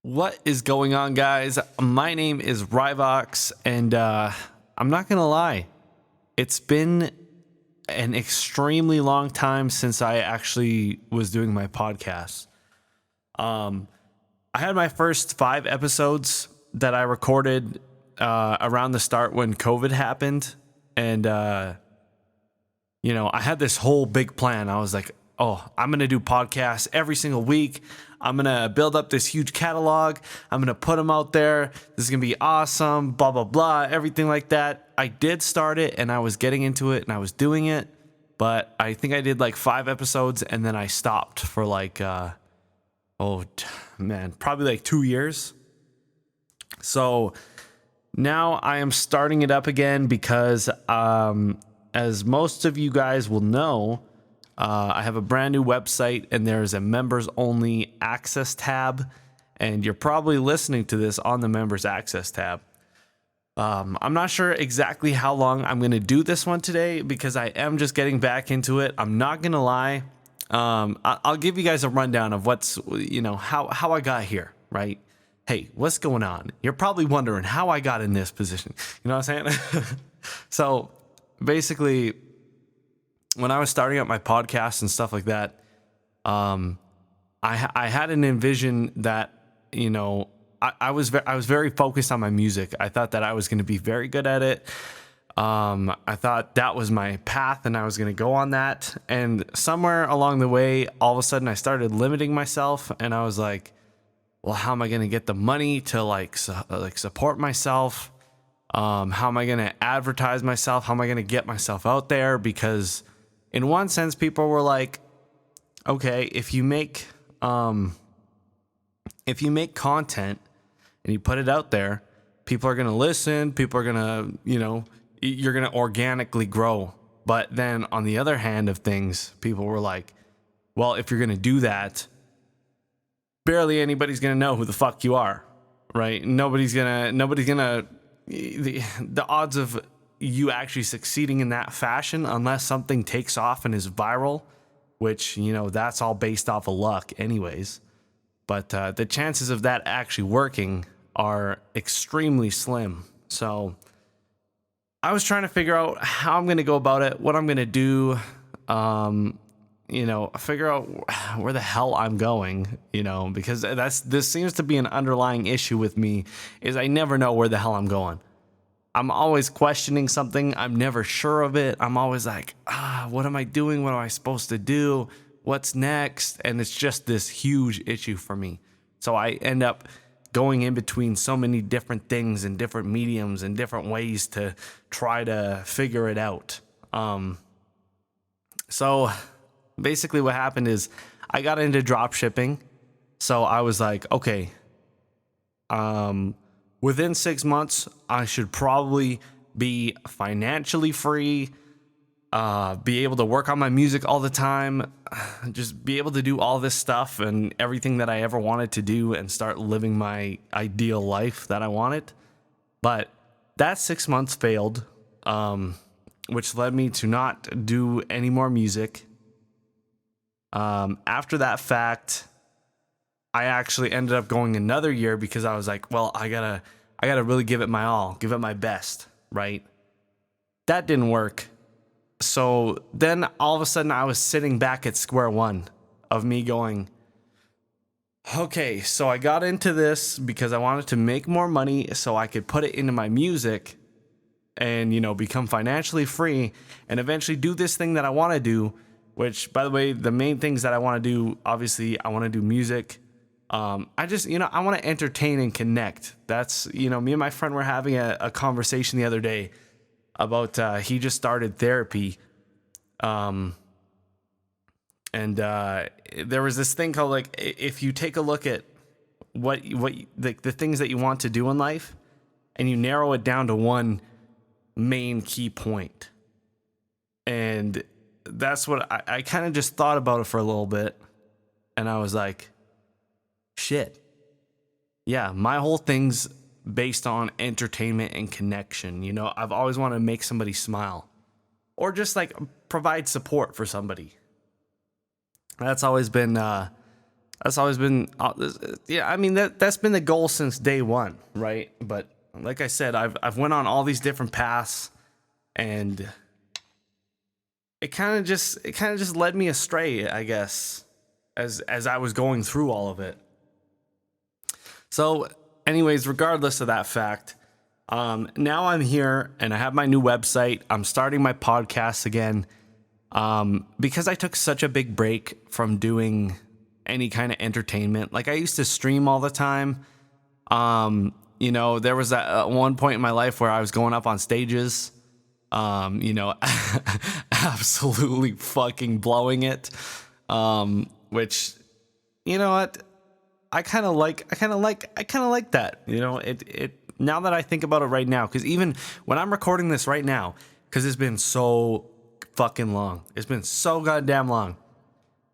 What is going on, guys? My name is Ryvox, and I'm not going to lie. It's been an extremely long time since I actually was doing my podcast. I had my first 5 episodes that I recorded around the start when COVID happened. And, I had this whole big plan. I was like, I'm going to do podcasts every single week. I'm going to build up this huge catalog. I'm going to put them out there. This is going to be awesome, blah, blah, blah, everything like that. I did start it and I was getting into it and I was doing it. But I think I did like 5 episodes and then I stopped for probably like 2 years. So now I am starting it up again because as most of you guys will know, I have a brand new website and there's a members only access tab, and you're probably listening to this on the members access tab. I'm not sure exactly how long I'm going to do this one today because I am just getting back into it. I'm not going to lie. I'll give you guys a rundown of what's, how I got here, right? Hey, what's going on? You're probably wondering how I got in this position. You know what I'm saying? So basically, when I was starting up my podcast and stuff like that, I had an envision that, I was very focused on my music. I thought that I was going to be very good at it. I thought that was my path and I was going to go on that. And somewhere along the way, all of a sudden I started limiting myself and I was like, well, how am I going to get the money to support myself? How am I going to advertise myself? How am I going to get myself out there? Because in one sense, people were like, okay, if you make content and you put it out there, people are going to listen, people are going to, you're going to organically grow. But then on the other hand of things, people were like, well, if you're going to do that, barely anybody's going to know who the fuck you are, right? The odds of you actually succeeding in that fashion, unless something takes off and is viral, which, that's all based off of luck anyways. But the chances of that actually working are extremely slim. So I was trying to figure out how I'm going to go about it, what I'm going to do, figure out where the hell I'm going, because this seems to be an underlying issue with me, is I never know where the hell I'm going. I'm always questioning something. I'm never sure of it. I'm always like, what am I doing? What am I supposed to do? What's next? And it's just this huge issue for me. So I end up going in between so many different things and different mediums and different ways to try to figure it out. So basically what happened is I got into drop shipping. So I was like, okay, within 6 months, I should probably be financially free, be able to work on my music all the time, just be able to do all this stuff and everything that I ever wanted to do and start living my ideal life that I wanted. But that 6 months failed, which led me to not do any more music. After that fact, I actually ended up going another year because I was like, well, I gotta really give it my all, give it my best, right? That didn't work. So then all of a sudden I was sitting back at square one of me going, okay, so I got into this because I wanted to make more money so I could put it into my music and, become financially free and eventually do this thing that I want to do, which, by the way, the main things that I want to do, obviously, I want to do music. I want to entertain and connect. That's, me and my friend were having a conversation the other day about, he just started therapy. And there was this thing called, if you take a look at what the things that you want to do in life and you narrow it down to one main key point. And that's what I kind of just thought about it for a little bit. And I was like, shit. Yeah, my whole thing's based on entertainment and connection. I've always wanted to make somebody smile or just provide support for somebody. That's always been That's always been, yeah. I mean, that's been the goal since day one, right? But like I said, I've went on all these different paths, and it kind of just led me astray, I guess, as I was going through all of it. So, anyways, regardless of that fact, now I'm here and I have my new website. I'm starting my podcast again, because I took such a big break from doing any kind of entertainment. Like, I used to stream all the time. There was at one point in my life where I was going up on stages, absolutely fucking blowing it. Which, you know what? I kind of like that. Now that I think about it right now, because even when I'm recording this right now, because it's been so fucking long. It's been so goddamn long.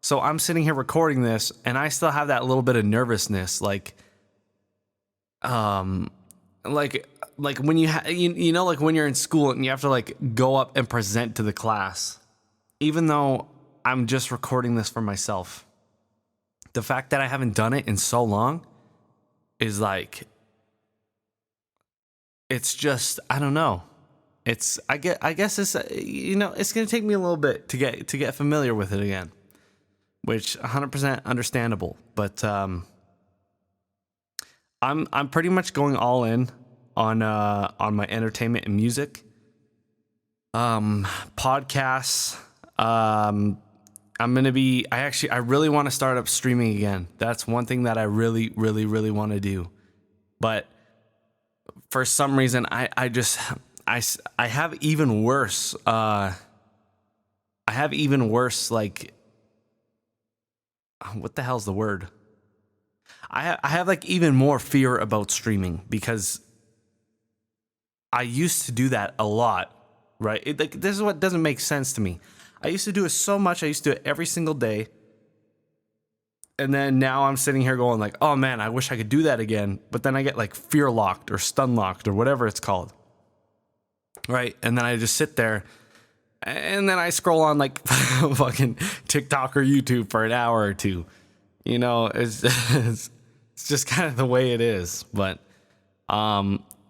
So I'm sitting here recording this, and I still have that little bit of nervousness, like when you like when you're in school and you have to like go up and present to the class, even though I'm just recording this for myself. The fact that I haven't done it in so long is like, it's just, I don't know. I guess it's, it's going to take me a little bit to get familiar with it again, which 100% understandable. But I'm pretty much going all in on my entertainment and music, podcasts. I really want to start up streaming again. That's one thing that I really, really, really want to do. But for some reason, I have even worse. Like, what the hell's the word? I have like even more fear about streaming, because I used to do that a lot, right? This is what doesn't make sense to me. I used to do it so much. I used to do it every single day. And then now I'm sitting here going like, oh man, I wish I could do that again. But then I get like fear locked or stun locked or whatever it's called. Right. And then I just sit there and then I scroll on like fucking TikTok or YouTube for an hour or two. It's just kind of the way it is. But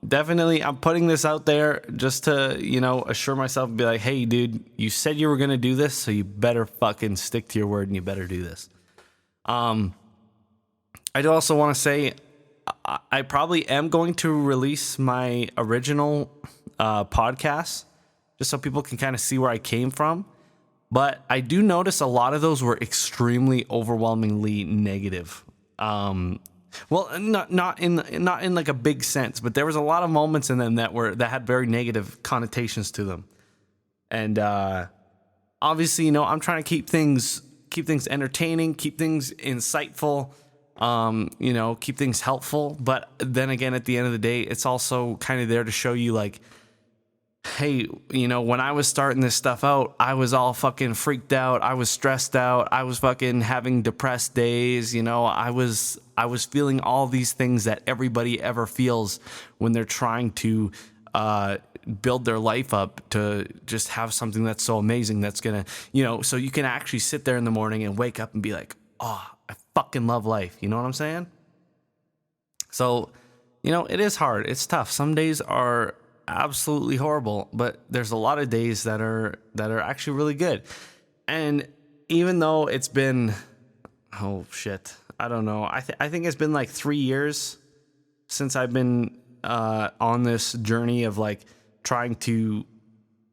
definitely, I'm putting this out there just to, assure myself and be like, hey, dude, you said you were going to do this, so you better fucking stick to your word and you better do this. I do also want to say I probably am going to release my original podcast just so people can kind of see where I came from. But I do notice a lot of those were extremely overwhelmingly negative. Well, not in like a big sense, but there was a lot of moments in them that had very negative connotations to them. And obviously, I'm trying to keep things entertaining, keep things insightful, keep things helpful. But then again, at the end of the day, it's also kind of there to show you like, hey, when I was starting this stuff out, I was all fucking freaked out. I was stressed out. I was fucking having depressed days. I was feeling all these things that everybody ever feels when they're trying to build their life up to just have something that's so amazing that's gonna, so you can actually sit there in the morning and wake up and be like, oh, I fucking love life. You know what I'm saying? So, it is hard. It's tough. Some days are absolutely horrible, but there's a lot of days that are actually really good. And even though it's been, oh shit, I don't know. I think it's been like 3 years since I've been on this journey of like trying to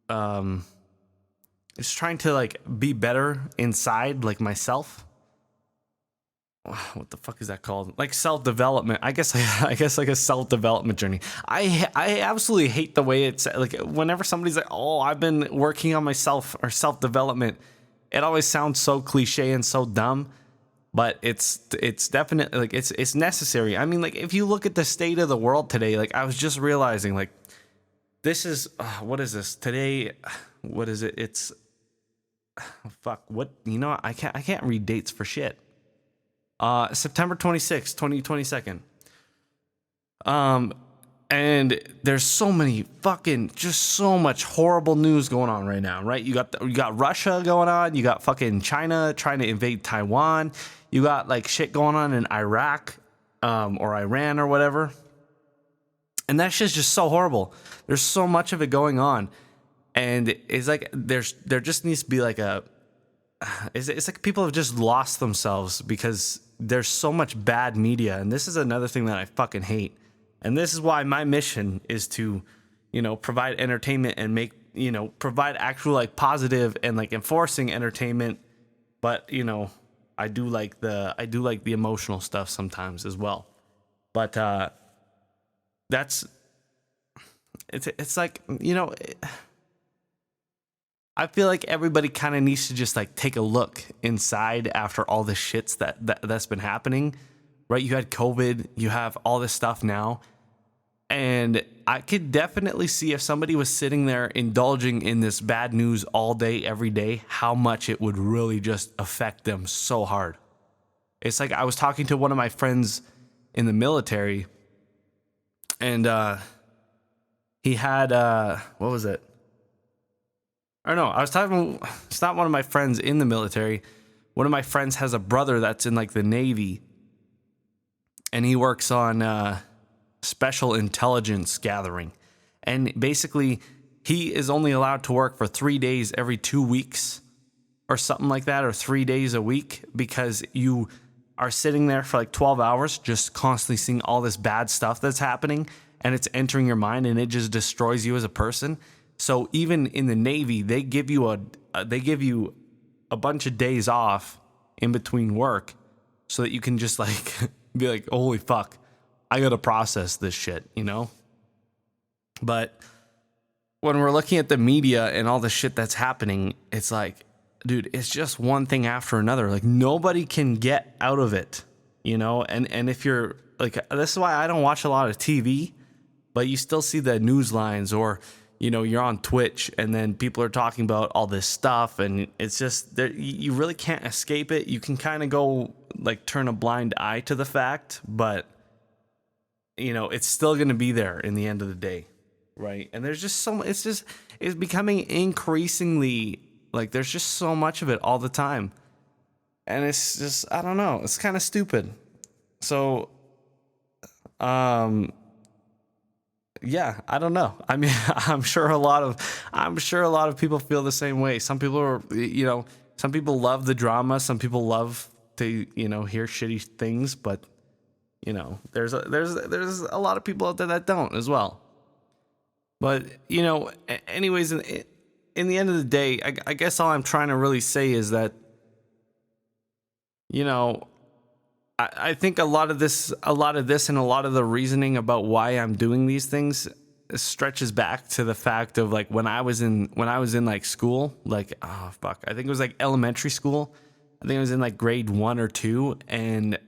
like be better inside, like myself. What the fuck is that called? Like self-development. I guess like a self-development journey. I absolutely hate the way it's like whenever somebody's like, oh, I've been working on myself or self-development, it always sounds so cliche and so dumb, but it's definitely like it's necessary. I mean, like if you look at the state of the world today, like I was just realizing like this is, what is this today? What is it? It's fuck. What, I can't read dates for shit. September 26th, 2022. And there's so many fucking, just so much horrible news going on right now, right? You got Russia going on. You got fucking China trying to invade Taiwan. You got like shit going on in Iraq, or Iran or whatever. And that shit's just so horrible. There's so much of it going on. And it's like there just needs to be like it's like people have just lost themselves because there's so much bad media. And this is another thing that I fucking hate. And this is why my mission is to, provide entertainment and provide actual like positive and like enforcing entertainment. But, I do like the emotional stuff sometimes as well. But it's like, I feel like everybody kind of needs to just like take a look inside after all the shits that's been happening, right? You had COVID, you have all this stuff now. And I could definitely see if somebody was sitting there indulging in this bad news all day, every day, how much it would really just affect them so hard. It's like I was talking to one of my friends in the military, and he had, what was it? Or no, I was talking, it's not one of my friends in the military. One of my friends has a brother that's in like the Navy, and he works on special intelligence gathering. And basically, he is only allowed to work for 3 days every 2 weeks or something like that, or 3 days a week, because you are sitting there for like 12 hours just constantly seeing all this bad stuff that's happening, and it's entering your mind, and it just destroys you as a person. So even in the Navy, they give you a bunch of days off in between work so that you can just like be like, holy fuck, I got to process this shit, But when we're looking at the media and all the shit that's happening, it's like, dude, it's just one thing after another. Like nobody can get out of it, and if you're like, this is why I don't watch a lot of TV, but you still see the news lines, or you're on Twitch and then people are talking about all this stuff, and it's just you really can't escape it. You can kind of go like turn a blind eye to the fact, but it's still going to be there in the end of the day, right? And there's just it's becoming increasingly like there's just so much of it all the time, and it's just, I don't know, it's kind of stupid. So yeah, I don't know. I mean, I'm sure a lot of people feel the same way. Some people are, some people love the drama. Some people love to, hear shitty things, but there's a lot of people out there that don't as well. But, anyways, in the end of the day, I guess all I'm trying to really say is that, I think a lot of this and a lot of the reasoning about why I'm doing these things stretches back to the fact of like when I was in like school, like, oh fuck, I think it was like elementary school. I think I was in like grade 1 or 2, and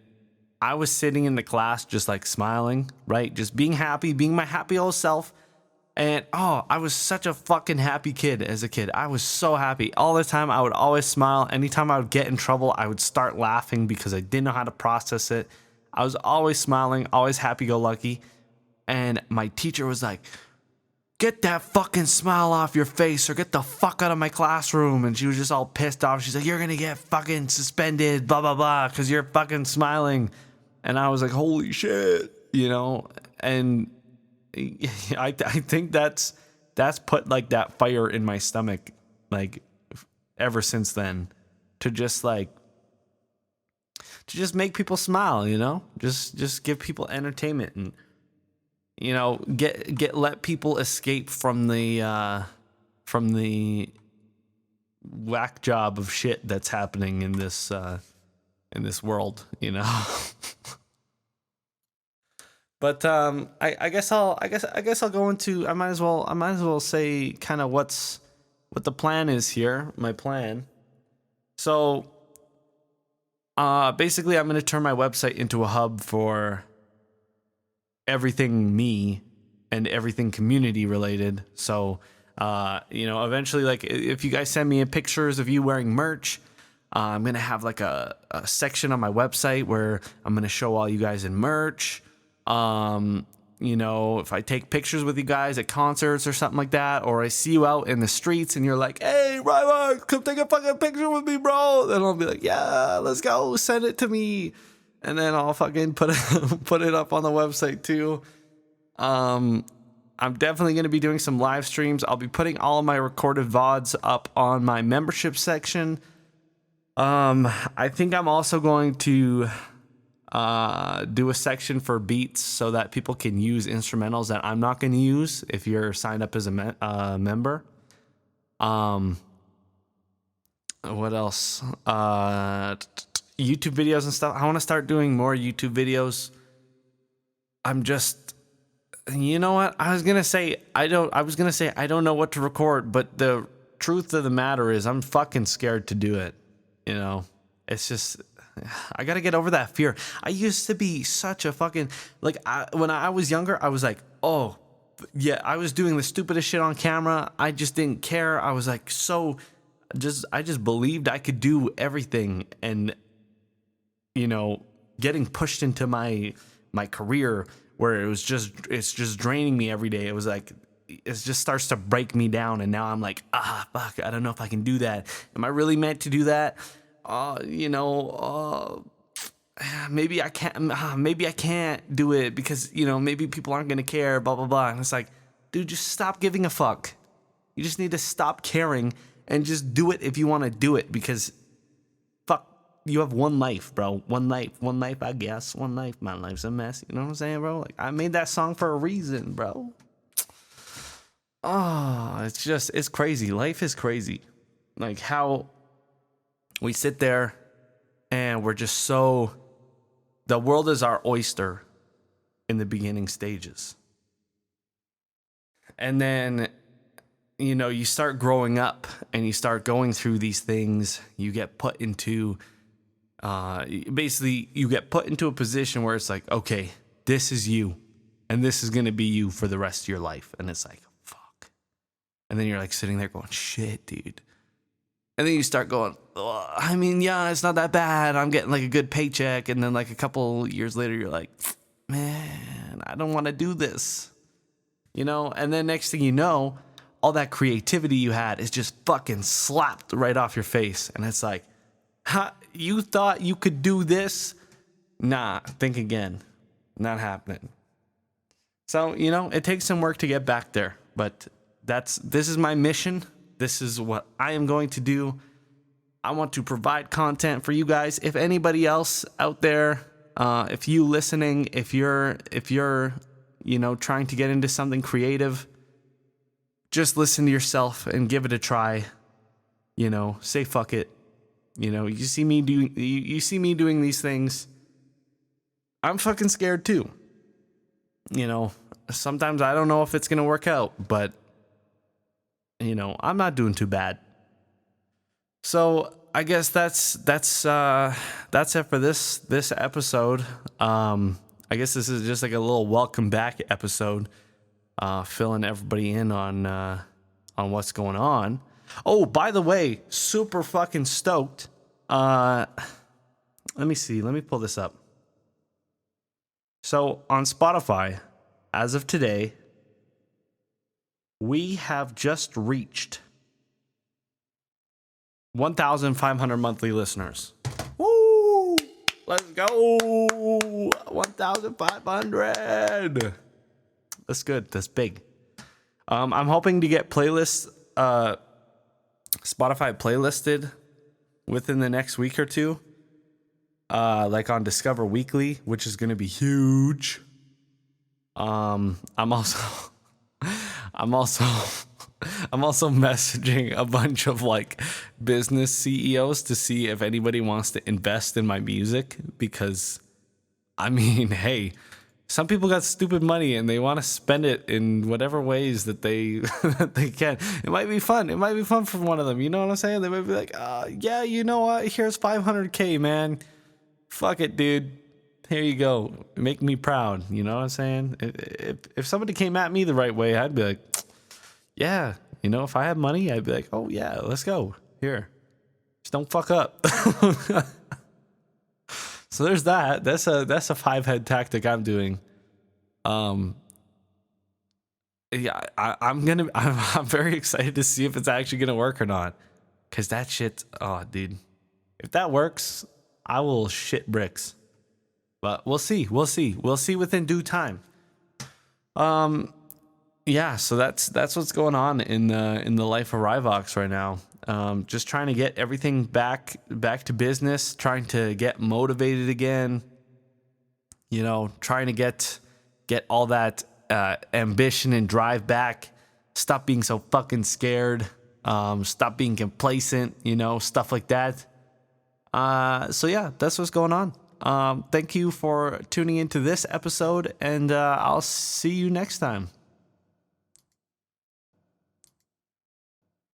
I was sitting in the class just like smiling, right? Just being happy, being my happy old self. And I was such a fucking happy kid as a kid. I was so happy all the time. I would always smile. Anytime I would get in trouble, I would start laughing because I didn't know how to process it. I was always smiling, always happy-go-lucky. And my teacher was like, get that fucking smile off your face or get the fuck out of my classroom. And she was just all pissed off. She's like, you're going to get fucking suspended, blah, blah, blah, because you're fucking smiling. And I was like, holy shit, and I think that's put like that fire in my stomach, like ever since then, to just make people smile, just give people entertainment and, let people escape from the whack job of shit that's happening in this world, But I guess I'll go into, I might as well say kind of what the plan is here, my plan. So basically I'm going to turn my website into a hub for everything me and everything community related. So eventually, like if you guys send me pictures of you wearing merch, I'm going to have like a section on my website where I'm going to show all you guys in merch. if I take pictures with you guys at concerts or something like that, or I see you out in the streets and you're like, hey, Ryvox, come take a fucking picture with me, bro. Then I'll be like, yeah, let's go. Send it to me. And then I'll fucking put it up on the website too. I'm definitely going to be doing some live streams. I'll be putting all of my recorded VODs up on my membership section. I think I'm also going to do a section for beats so that people can use instrumentals that I'm not going to use if you're signed up as a member. What else? YouTube videos and stuff. I want to start doing more YouTube videos. You know what? I was going to say I don't know what to record, but the truth of the matter is I'm fucking scared to do it. It's just, I got to get over that fear. I used to be such a fucking, when I was younger, I was like, oh, yeah, I was doing the stupidest shit on camera. I just didn't care. I was like, I just believed I could do everything. And, getting pushed into my career where it's just draining me every day. It was like, it just starts to break me down. And now I'm like, fuck, I don't know if I can do that. Am I really meant to do that? Maybe I can't do it because, maybe people aren't going to care, blah, blah, blah. And it's like, dude, just stop giving a fuck. You just need to stop caring and just do it if you want to do it, because fuck, you have one life, bro. One life, I guess. One life. My life's a mess. You know what I'm saying, bro? Like, I made that song for a reason, bro. Oh, it's crazy. Life is crazy. Like how we sit there and we're just the world is our oyster in the beginning stages. And then, you start growing up and you start going through these things. You get put into, you get put into a position where it's like, okay, this is you. And this is going to be you for the rest of your life. And it's like, fuck. And then you're like sitting there going, shit, dude. And then you start going, yeah, it's not that bad. I'm getting like a good paycheck. And then like a couple years later, you're like, man, I don't want to do this. And then next thing you know, all that creativity you had is just fucking slapped right off your face. And it's like, you thought you could do this? Nah, think again. Not happening. So, it takes some work to get back there. But this is my mission. This is what I am going to do. I want to provide content for you guys. If anybody else out there, if you listening, if you're trying to get into something creative, just listen to yourself and give it a try. Say fuck it. You see me doing these things. I'm fucking scared too. Sometimes I don't know if it's going to work out, but I'm not doing too bad. So I guess that's it for this episode. I guess this is just like a little welcome back episode, filling everybody in on what's going on. Oh, by the way, super fucking stoked. Let me see. Let me pull this up. So on Spotify, as of today, we have just reached 1,500 monthly listeners. Woo! Let's go! 1,500! That's good. That's big. I'm hoping to get playlists, Spotify playlisted within the next week or two. Like on Discover Weekly, which is going to be huge. I'm also messaging a bunch of like business CEOs to see if anybody wants to invest in my music, because hey, some people got stupid money and they want to spend it in whatever ways that they that they can. It might be fun. It might be fun for one of them. You know what I'm saying? They might be like, yeah, you know what? Here's $500K, man. Fuck it, dude. Here you go. Make me proud. You know what I'm saying? If somebody came at me the right way, I'd be like, yeah. If I had money, I'd be like, oh yeah, let's go. Here. Just don't fuck up. So there's that. That's a 5-head tactic I'm doing. yeah, I'm very excited to see if it's actually gonna work or not. Cause that shit, oh dude, if that works, I will shit bricks. But we'll see. We'll see within due time. Yeah, so that's what's going on in the life of Ryvox right now. Just trying to get everything back to business, trying to get motivated again. You know, trying to get all that ambition and drive back. Stop being so fucking scared. Stop being complacent. You know, stuff like that. So yeah, that's what's going on. Thank you for tuning into this episode, and I'll see you next time.